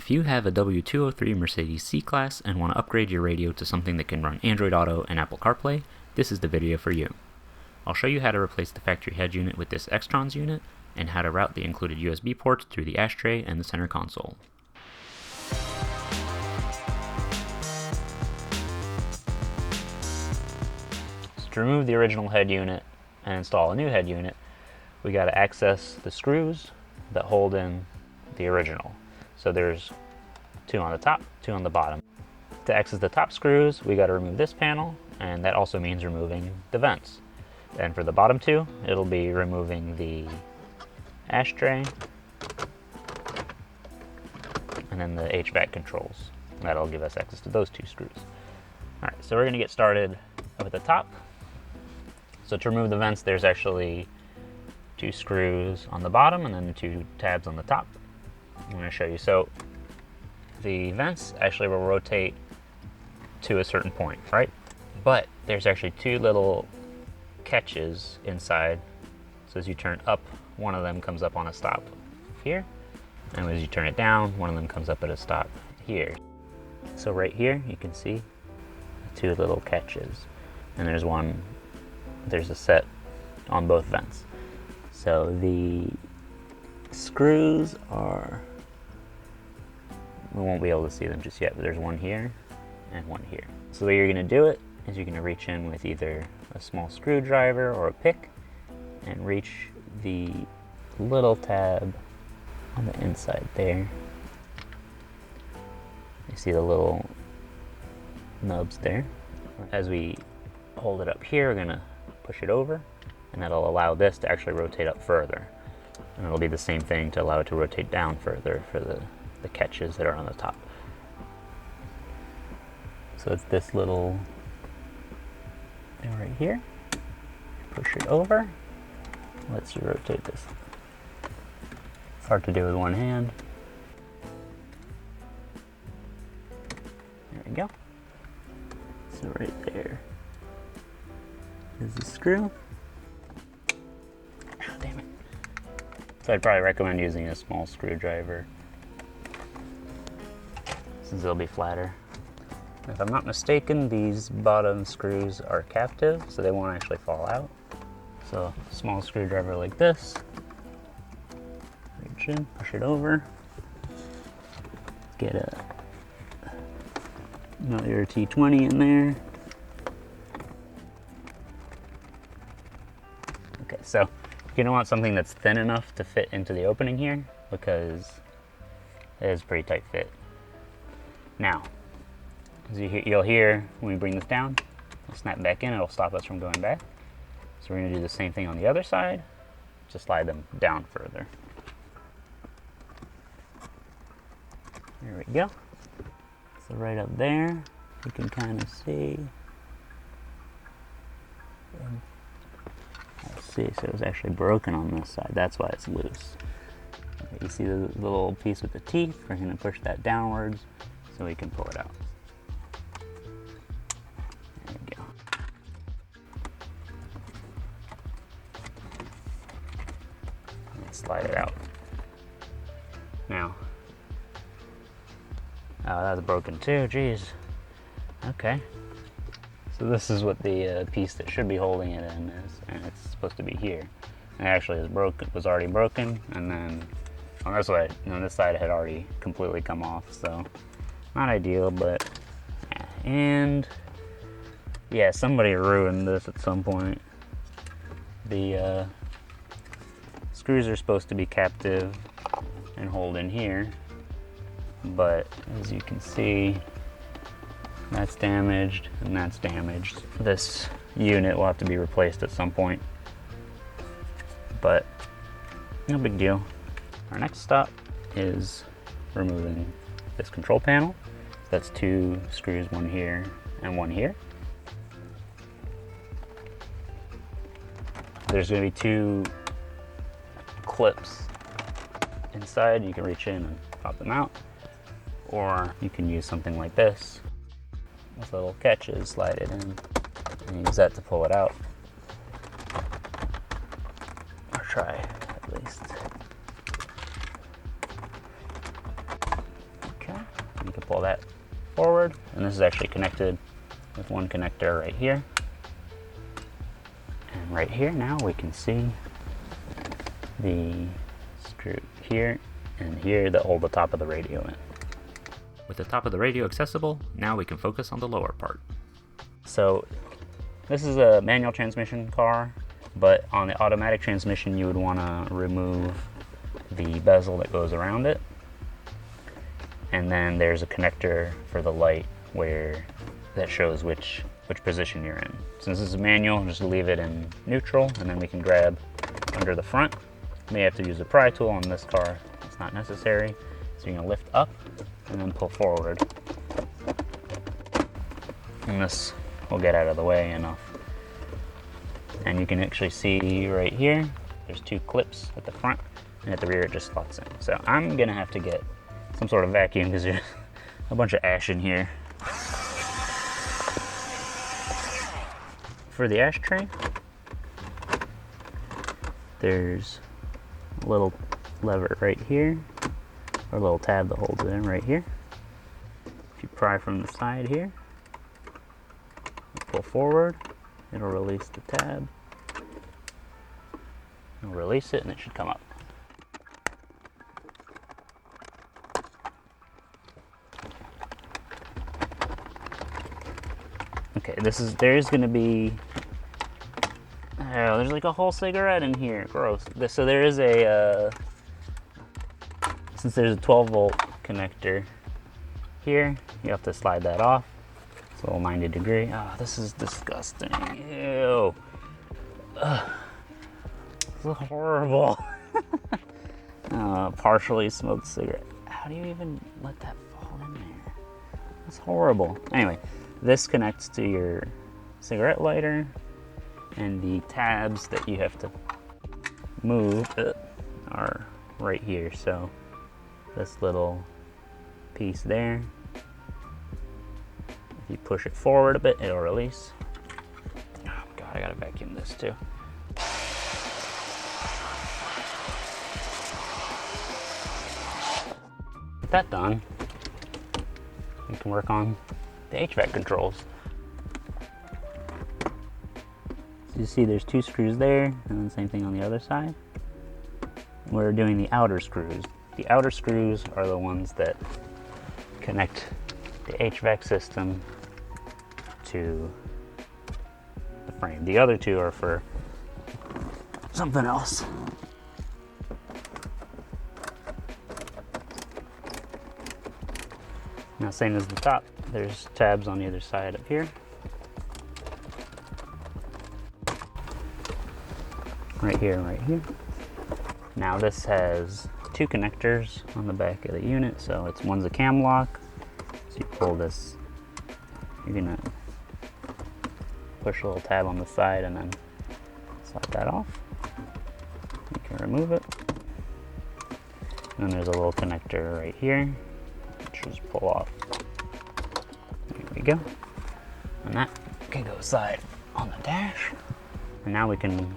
If you have a W203 Mercedes C-Class and want to upgrade your radio to something that can run Android Auto and Apple Carplay, this is the video for you. I'll show you how to replace the factory head unit with this Xtrons unit, and how to route the included USB ports through the ashtray and the center console. So to remove the original head unit and install a new head unit, we got to access the screws that hold in the original. So there's two on the top, two on the bottom. To access the top screws, we got to remove this panel, and that also means removing the vents. And for the bottom two, it'll be removing the ashtray and then the HVAC controls. That'll give us access to those two screws. All right, so we're gonna get started with the top. So to remove the vents, there's actually two screws on the bottom and then two tabs on the top. I'm gonna show you. So the vents actually will rotate to a certain point, right? But there's actually two little catches inside. So as you turn up, one of them comes up on a stop here, and as you turn it down, one of them comes up at a stop here. So right here you can see two little catches, and there's a set on both vents. So the screws are, we won't be able to see them just yet, but there's one here and one here. So the way you're going to do it is you're going to reach in with either a small screwdriver or a pick and reach the little tab on the inside there. You see the little nubs there. As we hold it up here, we're going to push it over, and that'll allow this to actually rotate up further. And it'll be the same thing to allow it to rotate down further for the catches that are on the top. So it's this little thing right here. Push it over. Let's rotate this. It's hard to do with one hand. There we go. So right there is the screw. Oh, damn it. So I'd probably recommend using a small screwdriver, since it'll be flatter. If I'm not mistaken, these bottom screws are captive, so they won't actually fall out. So a small screwdriver like this, reach in, push it over, get another T20 in there. Okay, so you're gonna want something that's thin enough to fit into the opening here, because it is a pretty tight fit. Now, as you'll hear when we bring this down, it'll snap back in, it'll stop us from going back. So we're going to do the same thing on the other side, just slide them down further. There we go. So right up there, you can kind of see. Let's see, so it was actually broken on this side. That's why it's loose. Okay, you see the little piece with the teeth? We're going to push that downwards so we can pull it out. Slide it out. Now, oh, that's broken too, geez. Okay. So this is what the piece that should be holding it in is, and it's supposed to be here. It actually was already broken, and then on this side, this side had already completely come off, so not ideal, but yeah. And yeah, somebody ruined this at some point. The screws are supposed to be captive and hold in here, but as you can see, that's damaged and that's damaged. This unit will have to be replaced at some point, but no big deal. Our next stop is removing this control panel. That's two screws, one here and one here. There's going to be two clips inside. You can reach in and pop them out, or you can use something like this with little catches, slide it in and use that to pull it out, or try at least. pull that forward, and this is actually connected with one connector right here. And right here now we can see the screw here and here that hold the top of the radio in. With the top of the radio accessible, now we can focus on the lower part. So this is a manual transmission car, but on the automatic transmission you would want to remove the bezel that goes around it. And then there's a connector for the light where that shows which position you're in. Since this is manual, just leave it in neutral, and then we can grab under the front. You may have to use a pry tool. On this car, it's not necessary. So you're gonna lift up and then pull forward. And this will get out of the way enough. And you can actually see right here, there's two clips at the front, and at the rear it just slots in. So I'm gonna have to get some sort of vacuum because there's a bunch of ash in here. For the ashtray, there's a little lever right here, or a little tab that holds it in right here. If you pry from the side here, pull forward, it'll release the tab. It'll release it and it should come up. Okay, there's gonna be, there's like a whole cigarette in here, gross. So there is since there's a 12 volt connector here, you have to slide that off. It's a little 90 degree. Oh, this is disgusting, ew. Ugh. This is horrible. Partially smoked cigarette. How do you even let that fall in there? That's horrible. Anyway. This connects to your cigarette lighter, and the tabs that you have to move are right here. So this little piece there, if you push it forward a bit, it'll release. Oh God, I gotta vacuum this too. With that done, we can work on the HVAC controls. So you see there's two screws there, and then same thing on the other side. We're doing the outer screws. The outer screws are the ones that connect the HVAC system to the frame. The other two are for something else. Now, same as the top, there's tabs on the other side up here. Right here and right here. Now this has two connectors on the back of the unit, so one's a cam lock. So you pull this, you're gonna push a little tab on the side and then slide that off. You can remove it. And then there's a little connector right here. Just pull off. There we go. And that can go aside on the dash. And now we can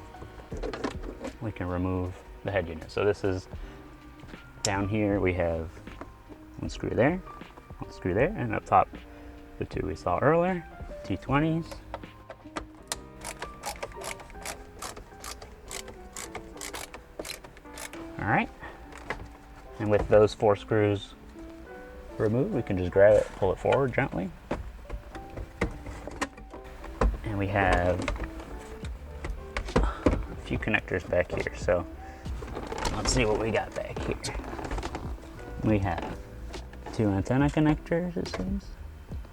remove the head unit. So this is down here. We have one screw there, and up top the two we saw earlier, T20s. All right. And with those 4 screws removed, we can just grab it, pull it forward gently. And we have a few connectors back here. So let's see what we got back here. We have 2 antenna connectors, it seems.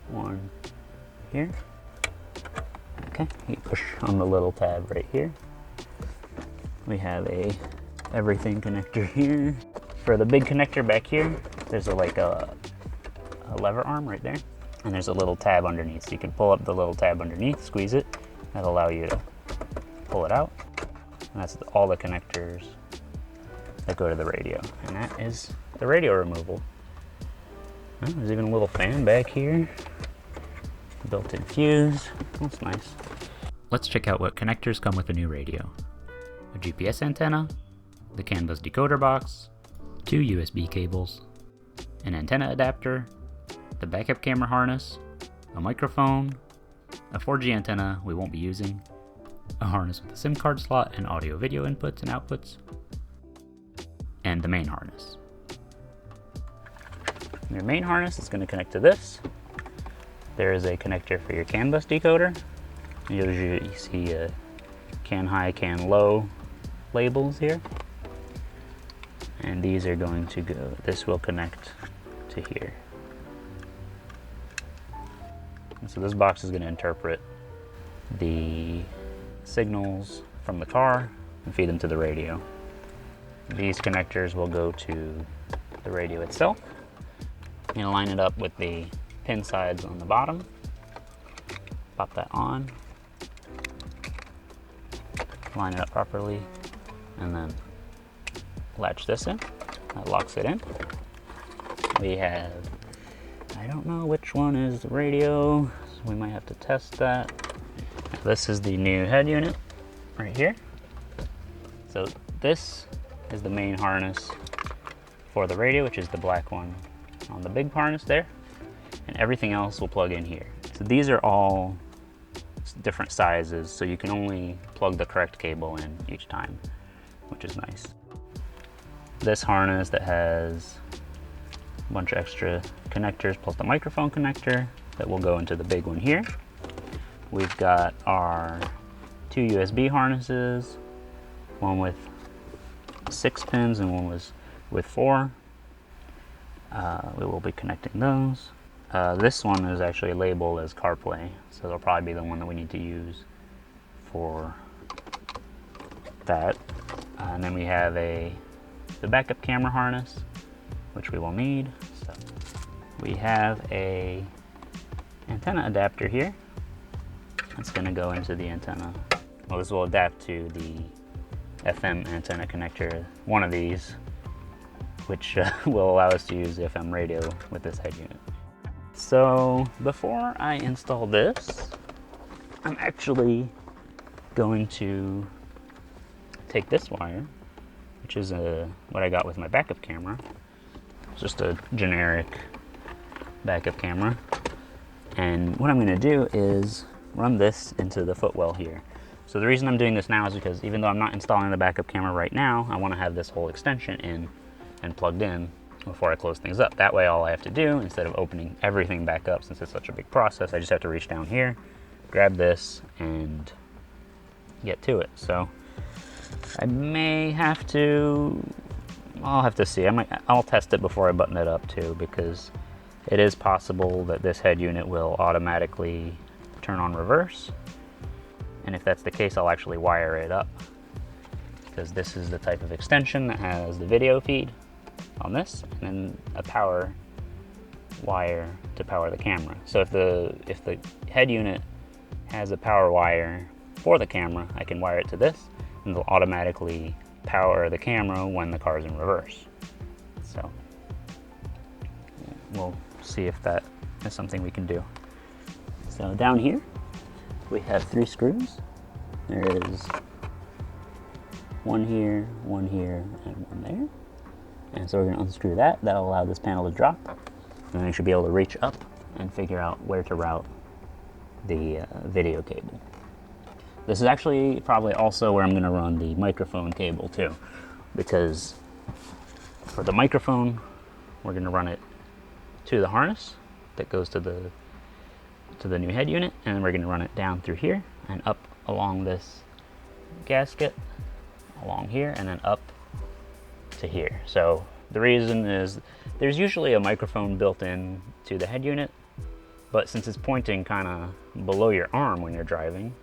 One here. Okay, you push on the little tab right here. We have a everything connector here. For the big connector back here, there's a lever arm right there, and there's a little tab underneath. So you can pull up the little tab underneath, squeeze it, that'll allow you to pull it out. And that's all the connectors that go to the radio. And that is the radio removal. Oh, there's even a little fan back here. Built-in fuse, that's nice. Let's check out what connectors come with the new radio. A GPS antenna, the CAN bus decoder box, 2 USB cables, an antenna adapter, the backup camera harness, a microphone, a 4G antenna we won't be using, a harness with a SIM card slot and audio video inputs and outputs, and the main harness. Your main harness is going to connect to this. There is a connector for your CAN bus decoder. Usually you see CAN high, CAN low labels here. And these are going to go, this will connect to here. And so this box is going to interpret the signals from the car and feed them to the radio. These connectors will go to the radio itself. I'm going to line it up with the pin sides on the bottom. Pop that on. Line it up properly, and then latch this in. That locks it in. We have, I don't know which one is the radio, so we might have to test that. This is the new head unit right here. So this is the main harness for the radio, which is the black one on the big harness there, and everything else will plug in here. So these are all different sizes, so you can only plug the correct cable in each time, which is nice. This harness that has a bunch of extra connectors plus the microphone connector that will go into the big one here. We've got our 2 USB harnesses, one with 6 pins and one was with 4. We will be connecting those. This one is actually labeled as Carplay, so it'll probably be the one that we need to use for that. And then we have the backup camera harness, which we will need. So we have a antenna adapter here. It's going to go into the antenna. Well, this will adapt to the FM antenna connector, one of these, which will allow us to use the FM radio with this head unit. So before I install this, I'm actually going to take this wire, which is what I got with my backup camera. It's just a generic backup camera. And what I'm going to do is run this into the footwell here. So the reason I'm doing this now is because even though I'm not installing the backup camera right now, I want to have this whole extension in and plugged in before I close things up. That way all I have to do, instead of opening everything back up since it's such a big process, I just have to reach down here, grab this, and get to it. So I may have to, I'll have to see. I'll test it before I button it up too, because it is possible that this head unit will automatically turn on reverse. And if that's the case, I'll actually wire it up, because this is the type of extension that has the video feed on this, and then a power wire to power the camera. So if the head unit has a power wire for the camera, I can wire it to this, and it'll automatically power the camera when the car is in reverse. So we'll see if that is something we can do. So down here, we have 3 screws. There is one here, and one there. And so we're going to unscrew that. That'll allow this panel to drop. And then we should be able to reach up and figure out where to route the video cable. This is actually probably also where I'm going to run the microphone cable too, because for the microphone, we're going to run it to the harness that goes to the new head unit, and then we're going to run it down through here and up along this gasket, along here, and then up to here. So the reason is there's usually a microphone built in to the head unit, but since it's pointing kind of below your arm when you're driving,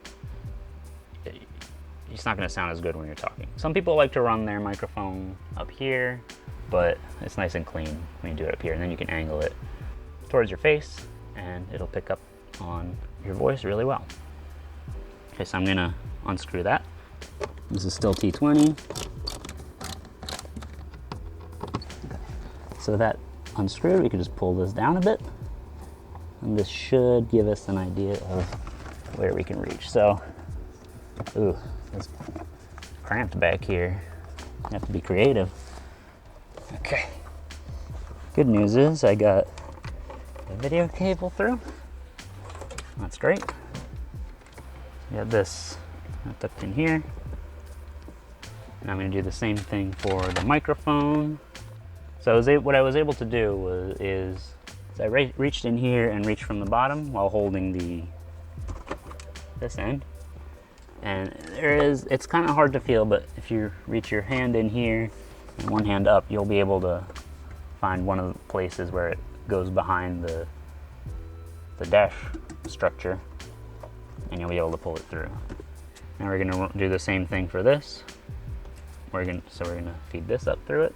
it's not going to sound as good when you're talking. Some people like to run their microphone up here, but it's nice and clean when you do it up here, and then you can angle it towards your face and it'll pick up on your voice really well. Okay, so I'm going to unscrew that. This is still T20. So that unscrewed, we can just pull this down a bit, and this should give us an idea of where we can reach. So, ooh, it's cramped back here. You have to be creative. Okay. Good news is I got the video cable through. That's great. We have this tucked in here. And I'm going to do the same thing for the microphone. So what I was able to do is I reached in here and reached from the bottom while holding this end. And it's kind of hard to feel, but if you reach your hand in here and one hand up, you'll be able to find one of the places where it goes behind the dash structure, and you'll be able to pull it through. Now we're going to do the same thing for this. We're going to feed this up through it.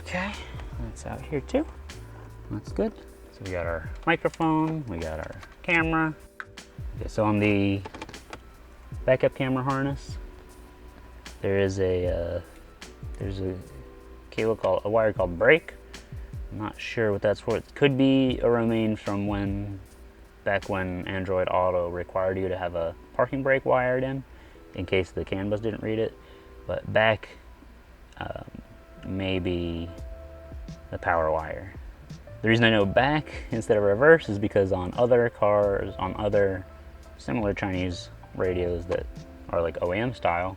Okay, that's out here too. That's good. So we got our microphone, we got our camera. Okay, so on the backup camera harness, there's a wire called brake. I'm not sure what that's for. It could be a remain from back when Android Auto required you to have a parking brake wired in case the CAN bus didn't read it. But back, maybe the power wire. The reason I know back instead of reverse is because on other cars, on other similar Chinese radios that are like OEM style,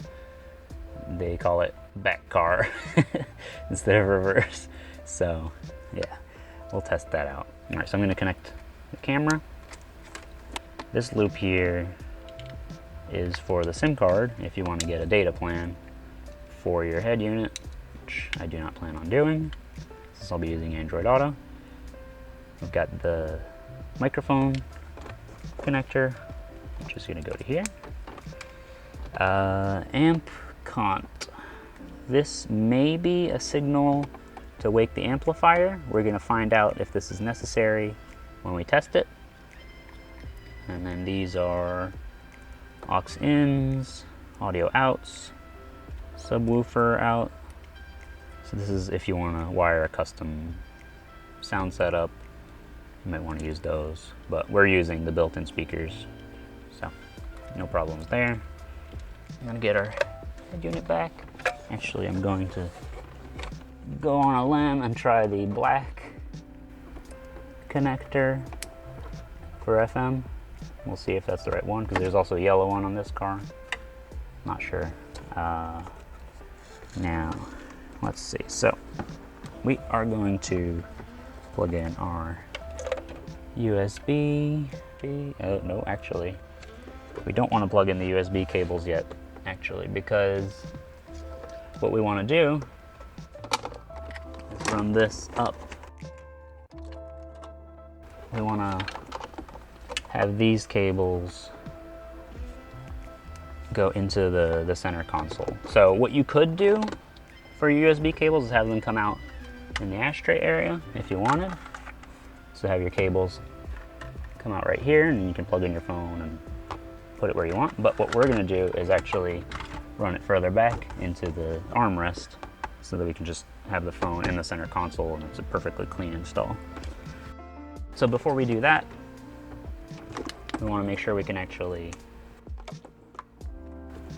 they call it back car instead of reverse. So yeah, we'll test that out. All right, so I'm going to connect the camera. This loop here is for the SIM card if you want to get a data plan for your head unit, which I do not plan on doing since I'll be using Android Auto. We've got the microphone connector, which is going to go to here. Amp cont. This may be a signal to wake the amplifier. We're going to find out if this is necessary when we test it. And then these are aux ins, audio outs, subwoofer out. So this is if you want to wire a custom sound setup, you might want to use those. But we're using the built-in speakers, so no problems there. I'm going to get our head unit back. Actually, I'm going to go on a limb and try the black connector for FM. We'll see if that's the right one, because there's also a yellow one on this car. Not sure. Now, let's see. So, we are going to plug in our USB. Oh, no, actually, we don't want to plug in the USB cables yet, actually, because what we want to do is run this up. We want to have these cables go into the center console. So what you could do for your USB cables is have them come out in the ashtray area if you wanted. So have your cables come out right here, and you can plug in your phone and put it where you want. But what we're going to do is actually run it further back into the armrest so that we can just have the phone in the center console and it's a perfectly clean install. So before we do that, we want to make sure we can actually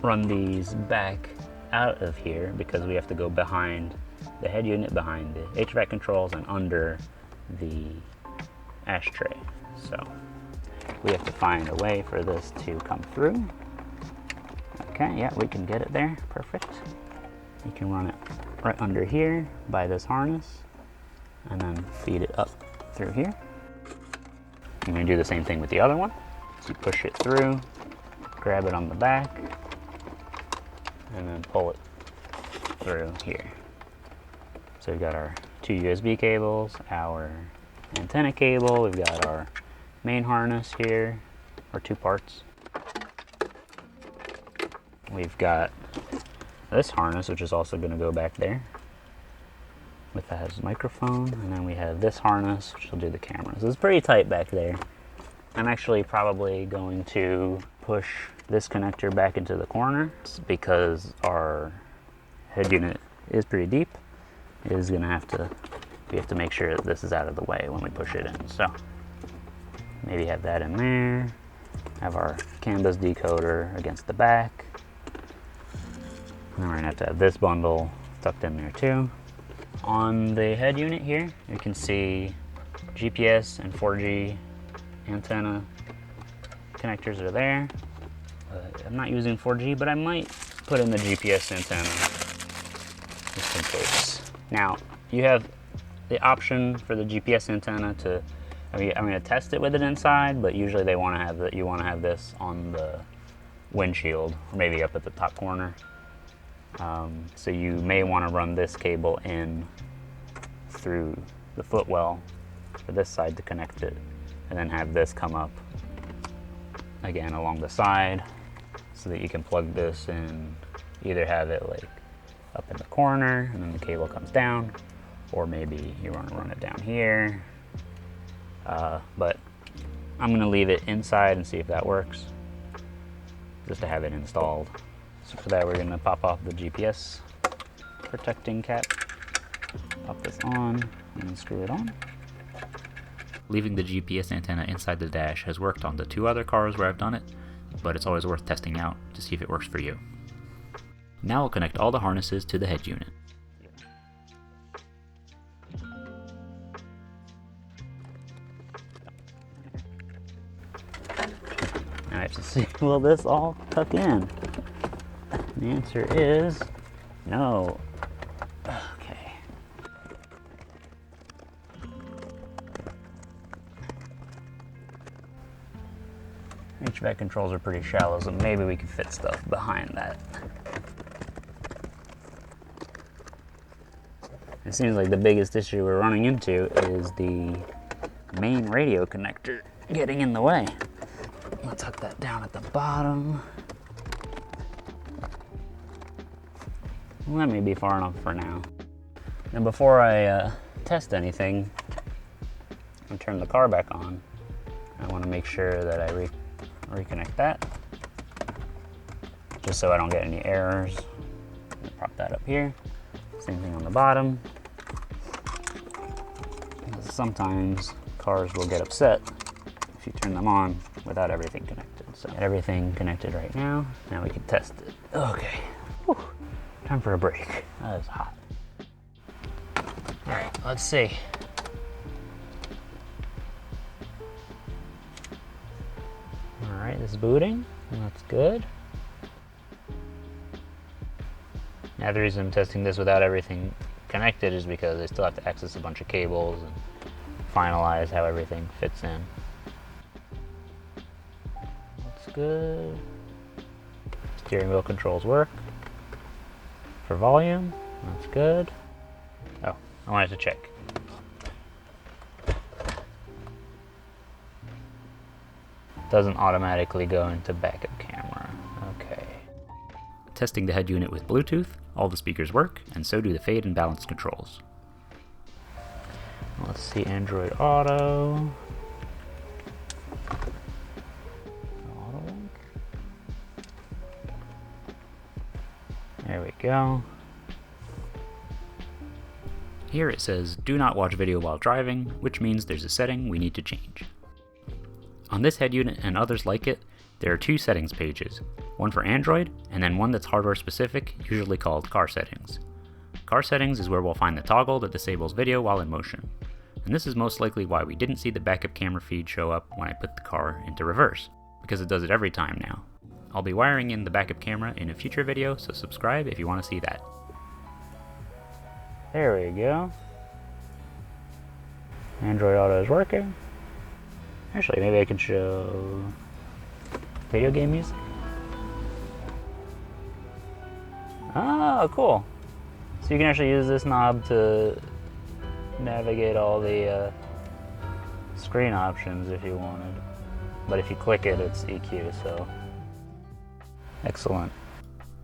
run these back out of here, because we have to go behind the head unit, behind the HVAC controls, and under the ashtray. So we have to find a way for this to come through. Okay, yeah, we can get it there. Perfect. You can run it right under here by this harness and then feed it up through here. I'm going to do the same thing with the other one. So you push it through, grab it on the back, and then pull it through here. So we've got our two USB cables, our antenna cable, we've got our main harness here, or two parts. We've got this harness, which is also going to go back there. With that has a microphone, and then we have this harness, which will do the camera. So it's pretty tight back there. I'm actually probably going to push this connector back into the corner because our head unit is pretty deep. We have to make sure that this is out of the way when we push it in. So maybe have that in there. Have our CAN bus decoder against the back. And then we're gonna have to have this bundle tucked in there too. On the head unit here, you can see GPS and 4G antenna connectors are there. I'm not using 4G, but I might put in the GPS antenna just in case. Now, you have the option for the GPS antenna to, I'm going to test it with it inside, but usually they want to have that. You want to have this on the windshield, or maybe up at the top corner. So you may want to run this cable in through the footwell for this side to connect it, and then have this come up again along the side so that you can plug this in. Either have it like up in the corner and then the cable comes down, or maybe you want to run it down here. But I'm going to leave it inside and see if that works, just to have it installed. So for that, we're going to pop off the GPS protecting cap, pop this on, and then screw it on. Leaving the GPS antenna inside the dash has worked on the 2 other cars where I've done it, but it's always worth testing out to see if it works for you. Now I'll connect all the harnesses to the head unit. Now I have to see, will this all tuck in? The answer is no. Okay. HVAC controls are pretty shallow, so maybe we can fit stuff behind that. It seems like the biggest issue we're running into is the main radio connector getting in the way. I'll tuck that down at the bottom. Well, that may be far enough for now. Now before I test anything and turn the car back on, I want to make sure that I reconnect that, just so I don't get any errors. I'm gonna prop that up here. Same thing on the bottom. Sometimes cars will get upset if you turn them on without everything connected. So everything connected right now. Now we can test it. Okay. Whew. Time for a break. That is hot. All right, let's see. All right, this is booting. That's good. Now the reason I'm testing this without everything connected is because I still have to access a bunch of cables and finalize how everything fits in. That's good. Steering wheel controls work. For volume, that's good. Oh, I wanted to check. Doesn't automatically go into backup camera. Okay. Testing the head unit with Bluetooth, all the speakers work, and so do the fade and balance controls. Let's see, Android Auto. Auto link. There we go. Here it says, do not watch video while driving, which means there's a setting we need to change. On this head unit and others like it, there are 2 settings pages, one for Android and then one that's hardware specific, usually called Car Settings. Car Settings is where we'll find the toggle that disables video while in motion. And this is most likely why we didn't see the backup camera feed show up when I put the car into reverse, because it does it every time now. I'll be wiring in the backup camera in a future video, so subscribe if you want to see that. There we go. Android Auto is working. Actually, maybe I can show video game music. Oh, cool. So you can actually use this knob to navigate all the screen options if you wanted. But if you click it, it's EQ, so excellent.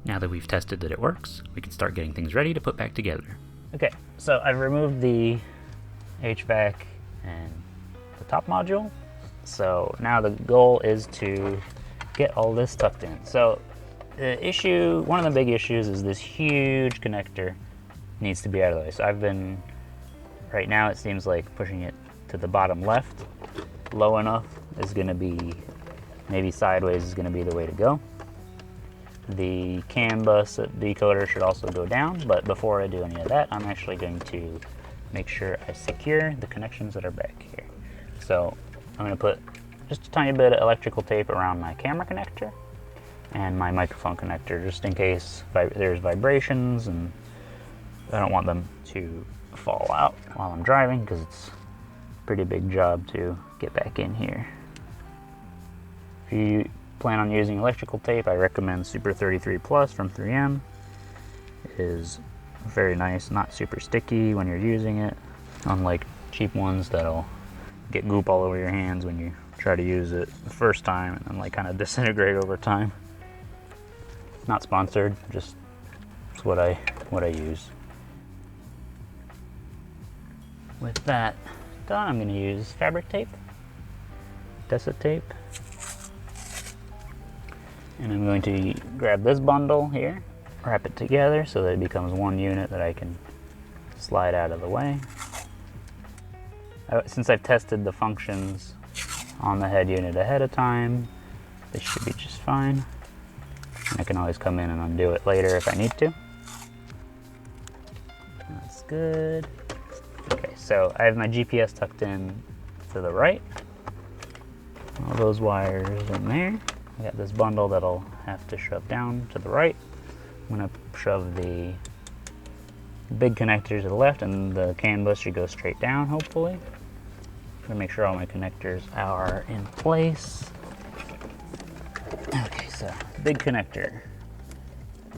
Now that we've tested that it works, we can start getting things ready to put back together. Okay, so I've removed the HVAC and the top module. So now the goal is to get all this tucked in. So the issue, one of the big issues is this huge connector needs to be out of the way. So I've been, right now it seems like pushing it to the bottom left low enough is gonna be, maybe sideways is gonna be the way to go. The CAN bus decoder should also go down, but before I do any of that, I'm actually going to make sure I secure the connections that are back here. So I'm going to put just a tiny bit of electrical tape around my camera connector and my microphone connector, just in case there's vibrations, and I don't want them to fall out while I'm driving, because it's a pretty big job to get back in here. If you plan on using electrical tape, I recommend Super 33 Plus from 3M. It is very nice, not super sticky when you're using it, unlike cheap ones that'll get goop all over your hands when you try to use it the first time and then like kind of disintegrate over time. Not sponsored, just it's what I use. With that done, I'm going to use fabric tape, Dessa tape, and I'm going to grab this bundle here, wrap it together so that it becomes one unit that I can slide out of the way. Since I've tested the functions on the head unit ahead of time, this should be just fine. I can always come in and undo it later if I need to. That's good. Okay, so I have my GPS tucked in to the right. All those wires in there. I got this bundle that'll have to shove down to the right. I'm gonna shove the big connector to the left, and the CAN bus should go straight down, hopefully. I'm gonna make sure all my connectors are in place. Okay, so big connector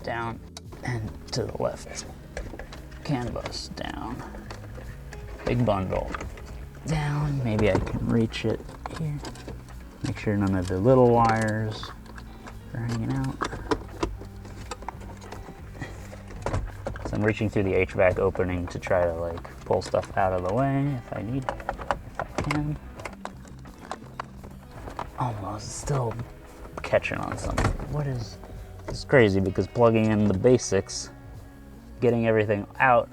down and to the left. CAN bus down. Big bundle down. Maybe I can reach it here. Make sure none of the little wires are hanging out. So I'm reaching through the HVAC opening to try to like pull stuff out of the way if I can. Almost, still catching on something. This is crazy, because plugging in the basics, getting everything out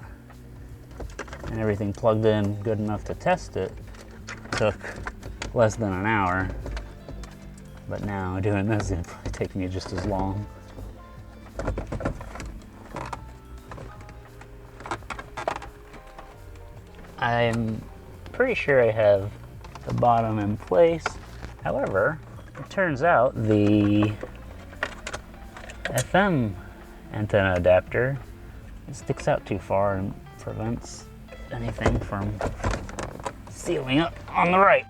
and everything plugged in good enough to test it took less than an hour. But now doing this, it'll probably take me just as long. I'm pretty sure I have the bottom in place. However, it turns out the FM antenna adapter sticks out too far and prevents anything from sealing up on the right.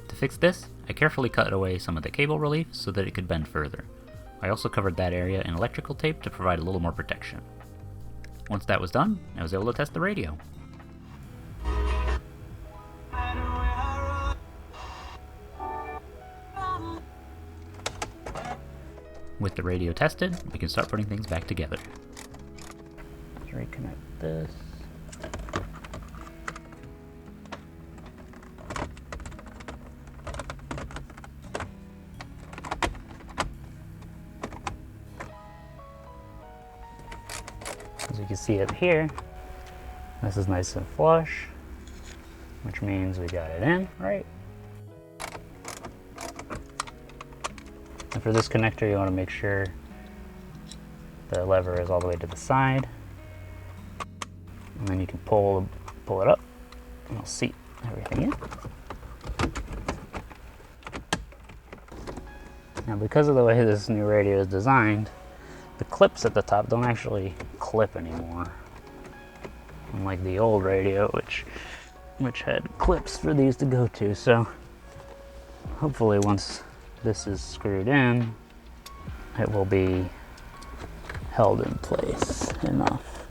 To fix this, I carefully cut away some of the cable relief so that it could bend further. I also covered that area in electrical tape to provide a little more protection. Once that was done, I was able to test the radio. With the radio tested, we can start putting things back together. Let's reconnect this. As you can see up here, this is nice and flush, which means we got it in, right? And for this connector, you want to make sure the lever is all the way to the side. And then you can pull it up, and it'll seat everything in. Now, because of the way this new radio is designed, the clips at the top don't actually clip anymore. Unlike the old radio, which had clips for these to go to. So hopefully once this is screwed in, it will be held in place enough.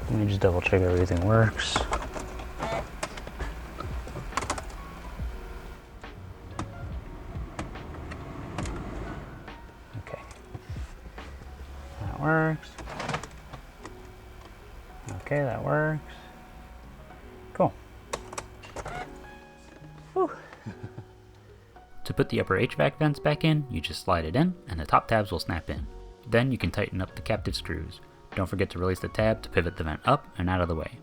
Let me just double check everything works. Okay, that works. Okay, that works. Cool. Whew. To put the upper HVAC vents back in, you just slide it in, and the top tabs will snap in. Then you can tighten up the captive screws. Don't forget to release the tab to pivot the vent up and out of the way.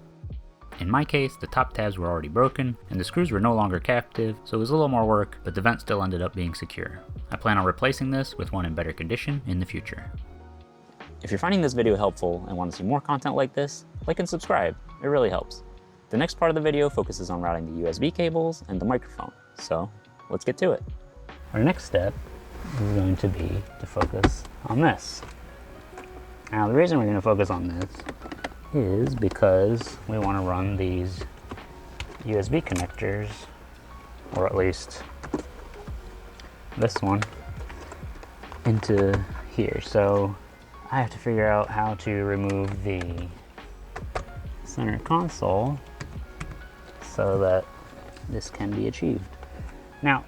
In my case, the top tabs were already broken, and the screws were no longer captive, so it was a little more work, but the vent still ended up being secure. I plan on replacing this with one in better condition in the future. If you're finding this video helpful and want to see more content like this, like and subscribe, it really helps. The next part of the video focuses on routing the USB cables and the microphone, so let's get to it. Our next step is going to be to focus on this. Now the reason we're going to focus on this is because we want to run these USB connectors, or at least this one, into here. So I have to figure out how to remove the center console so that this can be achieved. Now,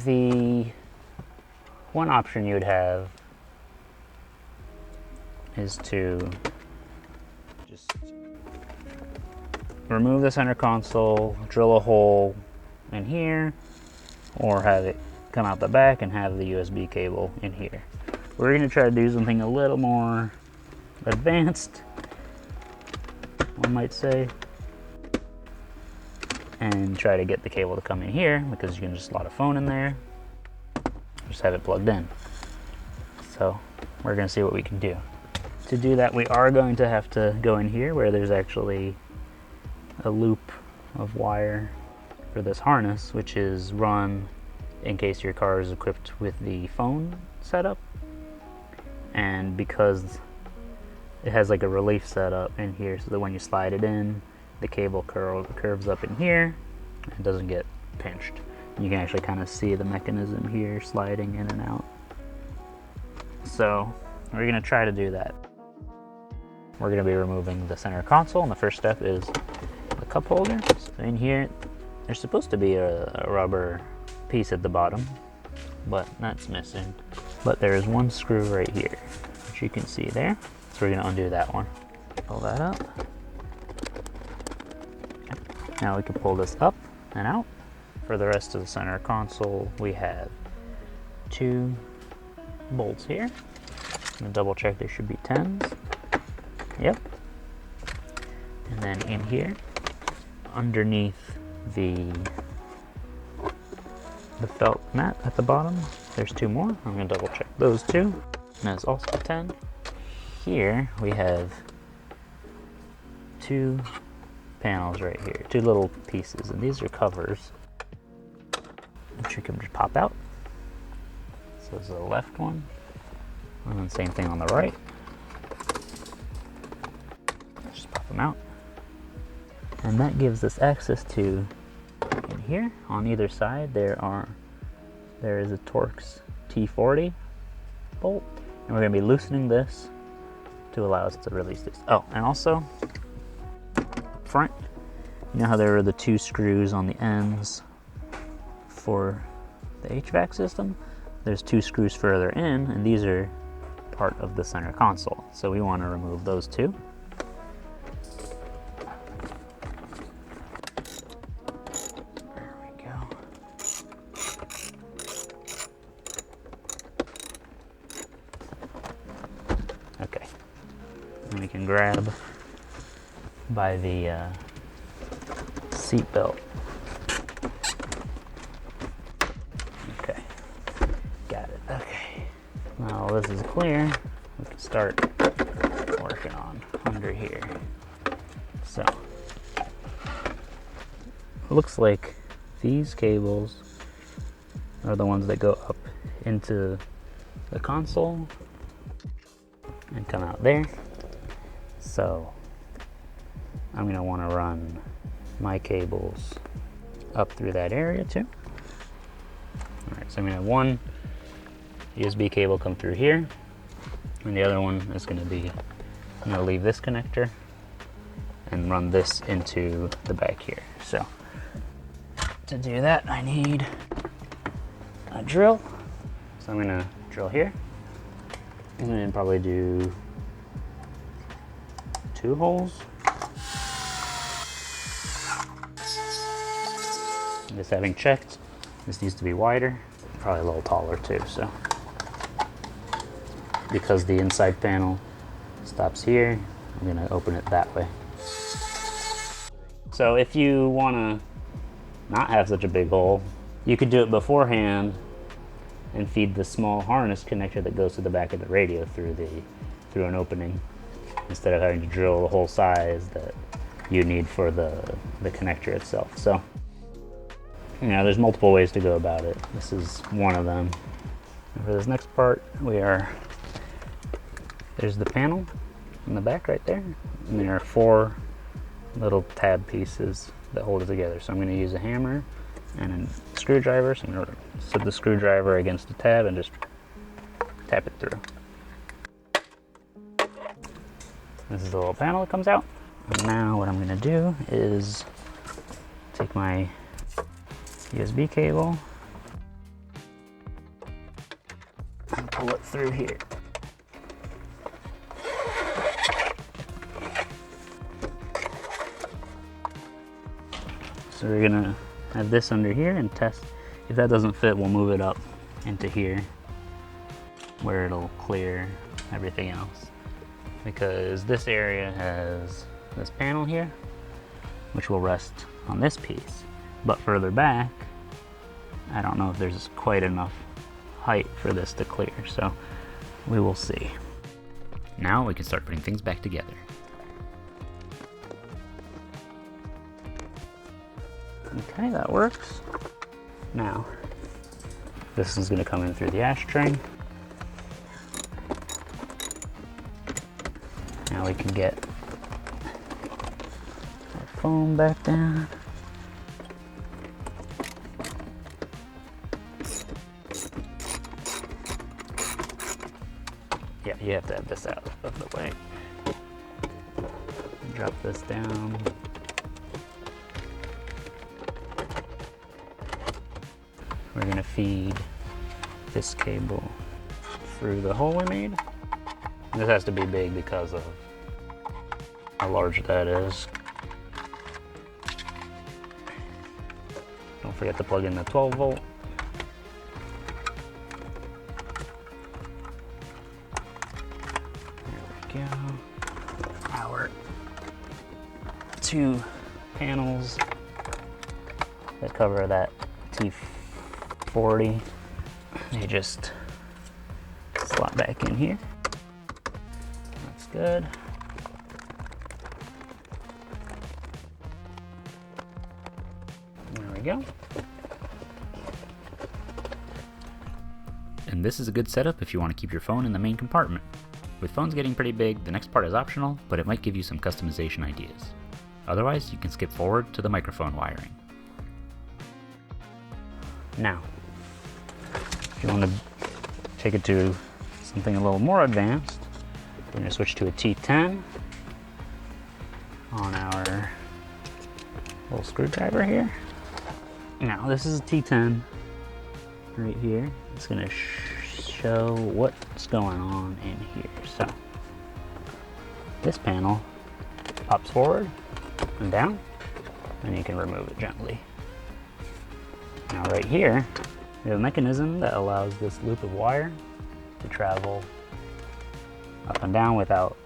the one option you'd have is to just remove the center console, drill a hole in here, or have it come out the back and have the USB cable in here. We're going to try to do something a little more advanced, one might say, and try to get the cable to come in here, because you can just slot a phone in there, just have it plugged in. So we're going to see what we can do. To do that, we are going to have to go in here where there's actually a loop of wire for this harness, which is run in case your car is equipped with the phone setup. And because it has like a relief setup in here, so that when you slide it in, the cable curves up in here and doesn't get pinched. You can actually kind of see the mechanism here sliding in and out. So we're going to try to do that. We're going to be removing the center console, and the first step is the cup holder. So in here, there's supposed to be a rubber piece at the bottom, but that's missing. But there is one screw right here, which you can see there. So we're going to undo that one. Pull that up. Okay. Now we can pull this up and out. For the rest of the center console, we have 2 bolts here. I'm going to double check there should be 10s. Yep. And then in here, underneath the felt mat at the bottom, there's 2 more. I'm going to double check those 2. And that's also 10. Here we have 2 panels right here, 2 little pieces, and these are covers which you can just pop out. So this is the left one, and then same thing on the right. Just pop them out, and that gives us access to in here. On either side there is a Torx T40 bolt, and we're going to be loosening this to allow us to release this. Oh, and also up front, you know how there are the 2 screws on the ends for the HVAC system? There's 2 screws further in, and these are part of the center console. So we want to remove those 2. There we go. Okay. And we can grab by the seat belt. Okay, got it. Okay, now this is clear. We can start working on under here. So, it looks like these cables are the ones that go up into the console and come out there. So I'm going to want to run my cables up through that area too. Alright, so I'm going to have one USB cable come through here, and the other one is going to be, I'm going to leave this connector and run this into the back here. So to do that, I need a drill. So I'm going to drill here, and then probably do 2 holes. Just having checked, this needs to be wider, probably a little taller too, so. Because the inside panel stops here, I'm gonna open it that way. So if you want to not have such a big hole, you could do it beforehand and feed the small harness connector that goes to the back of the radio through an opening, instead of having to drill the whole size that you need for the connector itself. So, you know, there's multiple ways to go about it. This is one of them. And for this next part, there's the panel in the back right there, and there are 4 little tab pieces that hold it together. So I'm going to use a hammer and a screwdriver. So I'm going to set the screwdriver against the tab and just tap it through. This is the little panel that comes out. And now what I'm going to do is take my USB cable and pull it through here. So we're gonna have this under here and test. If that doesn't fit, we'll move it up into here where it'll clear everything else. Because this area has this panel here, which will rest on this piece. But further back, I don't know if there's quite enough height for this to clear, so we will see. Now we can start putting things back together. Okay, that works. Now, this is going to come in through the ashtray. Now we can get our foam back down. Yeah, you have to have this out of the way. Drop this down. We're going to feed this cable through the hole we made. And this has to be big because of how large that is. Don't forget to plug in the 12 volt. There we go. Our 2 panels that cover that T40. They just slot back in here. That's good. There we go. And this is a good setup if you want to keep your phone in the main compartment. With phones getting pretty big, the next part is optional, but it might give you some customization ideas. Otherwise, you can skip forward to the microphone wiring. Now, if you want to take it to something a little more advanced, we're going to switch to a T10 on our little screwdriver here. Now, this is a T10 right here. It's going to show what's going on in here. So, this panel pops forward and down, and you can remove it gently. Now right here, we have a mechanism that allows this loop of wire to travel up and down without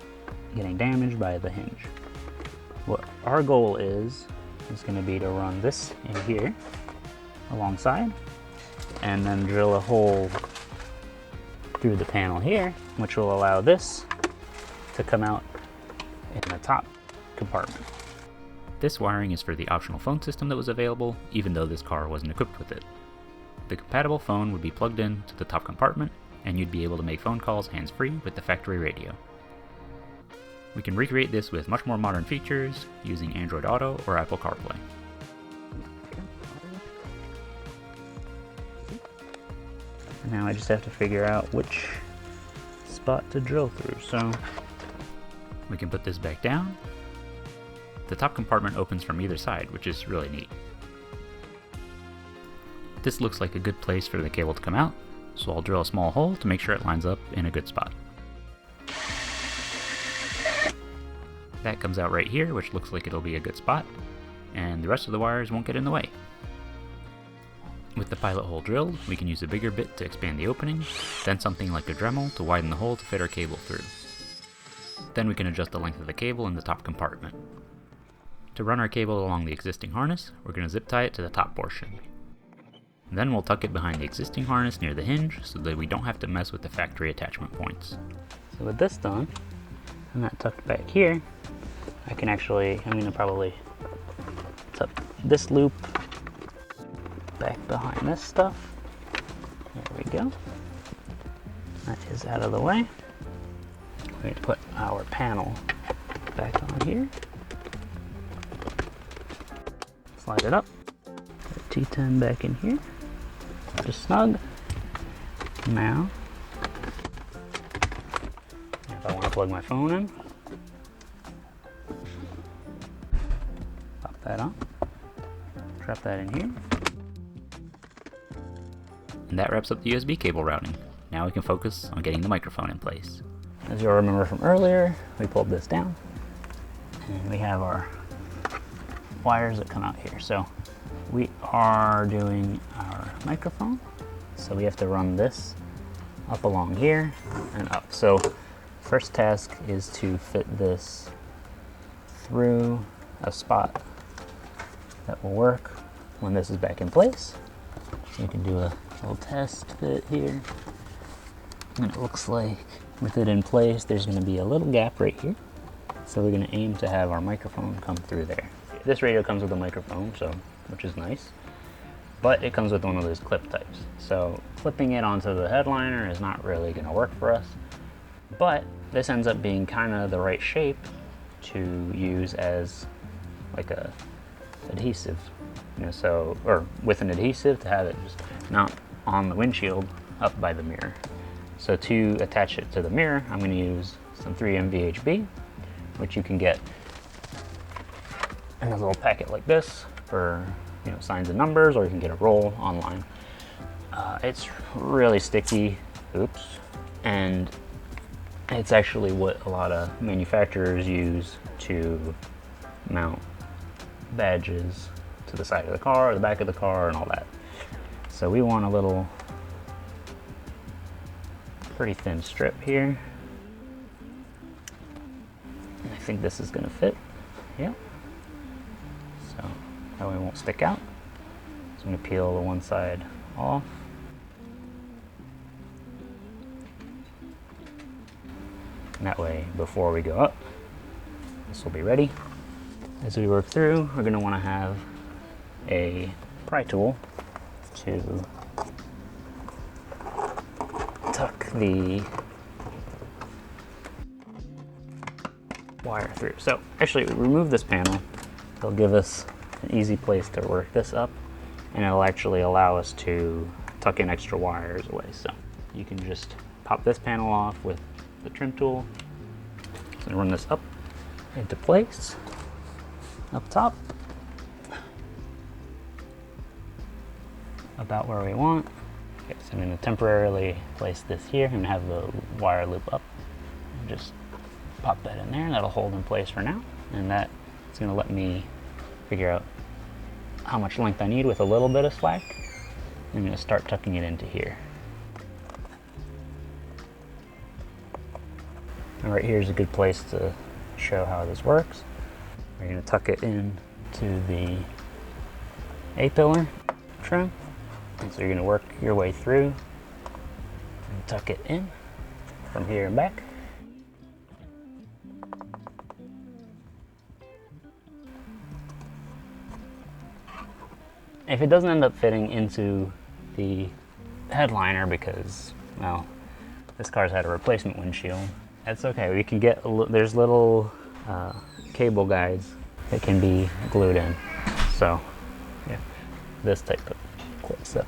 getting damaged by the hinge. What our goal is going to be to run this in here alongside and then drill a hole through the panel here, which will allow this to come out in the top compartment. This wiring is for the optional phone system that was available, even though this car wasn't equipped with it. The compatible phone would be plugged in to the top compartment, and you'd be able to make phone calls hands-free with the factory radio. We can recreate this with much more modern features using Android Auto or Apple Carplay. Now I just have to figure out which spot to drill through, so we can put this back down. The top compartment opens from either side, which is really neat. This looks like a good place for the cable to come out, so I'll drill a small hole to make sure it lines up in a good spot. That comes out right here, which looks like it'll be a good spot, and the rest of the wires won't get in the way. With the pilot hole drilled, we can use a bigger bit to expand the opening, then something like a Dremel to widen the hole to fit our cable through. Then we can adjust the length of the cable in the top compartment. To run our cable along the existing harness, we're going to zip tie it to the top portion. Then we'll tuck it behind the existing harness near the hinge so that we don't have to mess with the factory attachment points. So with this done, and that tucked back here, I'm going to probably tuck this loop back behind this stuff. There we go. That is out of the way. We're going to put our panel back on here. Slide it up. Put T10 back in here. Just snug. Now, if I want to plug my phone in, pop that on. Trap that in here. And that wraps up the USB cable routing. Now we can focus on getting the microphone in place. As you'll remember from earlier, we pulled this down and we have our wires that come out here. So we are doing our microphone. So we have to run this up along here and up. So first task is to fit this through a spot that will work when this is back in place. So you can do a little test fit here. And it looks like with it in place, there's going to be a little gap right here. So we're going to aim to have our microphone come through there. This radio comes with a microphone, which is nice, but it comes with one of those clip types. So clipping it onto the headliner is not really going to work for us, but this ends up being kind of the right shape to use as like a adhesive, or with an adhesive to have it just mount on the windshield up by the mirror. So to attach it to the mirror, I'm going to use some 3M VHB, which you can get in a little packet like this for signs and numbers, or you can get a roll online. It's really sticky, and it's actually what a lot of manufacturers use to mount badges to the side of the car, or the back of the car, and all that. So we want a little pretty thin strip here. And I think this is going to fit. Yep. So that way it won't stick out. So I'm going to peel the one side off. And that way, before we go up, this will be ready. As we work through, we're going to want to have a pry tool to tuck the wire through. So actually, we remove this panel. It'll give us an easy place to work this up, and it'll actually allow us to tuck in extra wires away. So you can just pop this panel off with the trim tool. So run this up into place, up top, about where we want. Okay, so I'm going to temporarily place this here and have the wire loop up. And just pop that in there, and that'll hold in place for now. And that is going to let me figure out how much length I need with a little bit of slack. I'm going to start tucking it into here. And right here is a good place to show how this works. We're going to tuck it in to the A-pillar trim. And so you're going to work your way through and tuck it in from here and back. If it doesn't end up fitting into the headliner because, well, this car's had a replacement windshield, that's okay. We can get, there's little cable guides that can be glued in. So, yeah, this type of clip. So,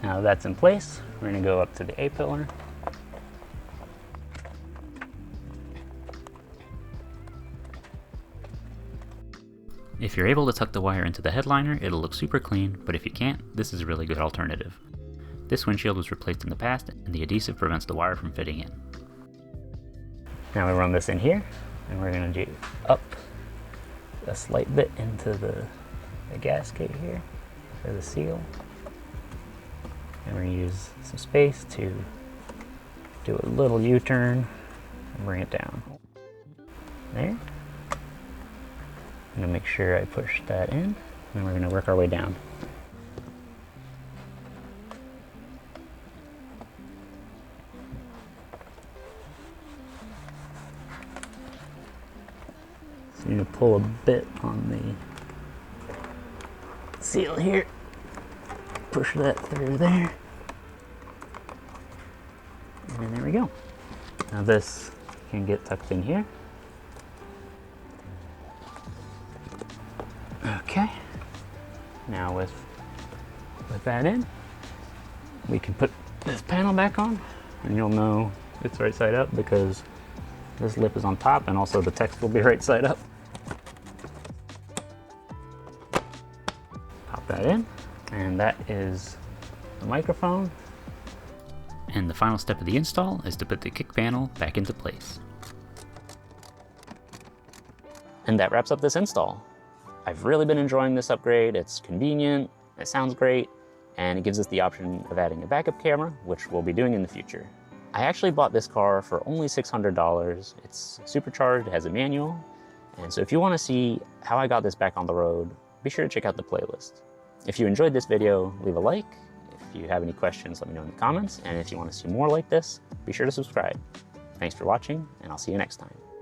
now that's in place, we're going to go up to the A-pillar. If you're able to tuck the wire into the headliner, it'll look super clean, but if you can't, this is a really good alternative. This windshield was replaced in the past, and the adhesive prevents the wire from fitting in. Now we run this in here, and we're going to do up a slight bit into the gasket here for the seal. And we're going to use some space to do a little U-turn and bring it down. There. I'm gonna make sure I push that in, and then we're gonna work our way down. So you're gonna pull a bit on the seal here, push that through there, and there we go. Now this can get tucked in here. Okay, now with that in, we can put this panel back on, and you'll know it's right side up because this lip is on top, and also the text will be right side up. Pop that in, and that is the microphone. And the final step of the install is to put the kick panel back into place. And that wraps up this install. I've really been enjoying this upgrade. It's convenient, it sounds great, and it gives us the option of adding a backup camera, which we'll be doing in the future. I actually bought this car for only $600. It's supercharged, it has a manual, and so if you want to see how I got this back on the road, be sure to check out the playlist. If you enjoyed this video, leave a like. If you have any questions, let me know in the comments, and if you want to see more like this, be sure to subscribe. Thanks for watching, and I'll see you next time.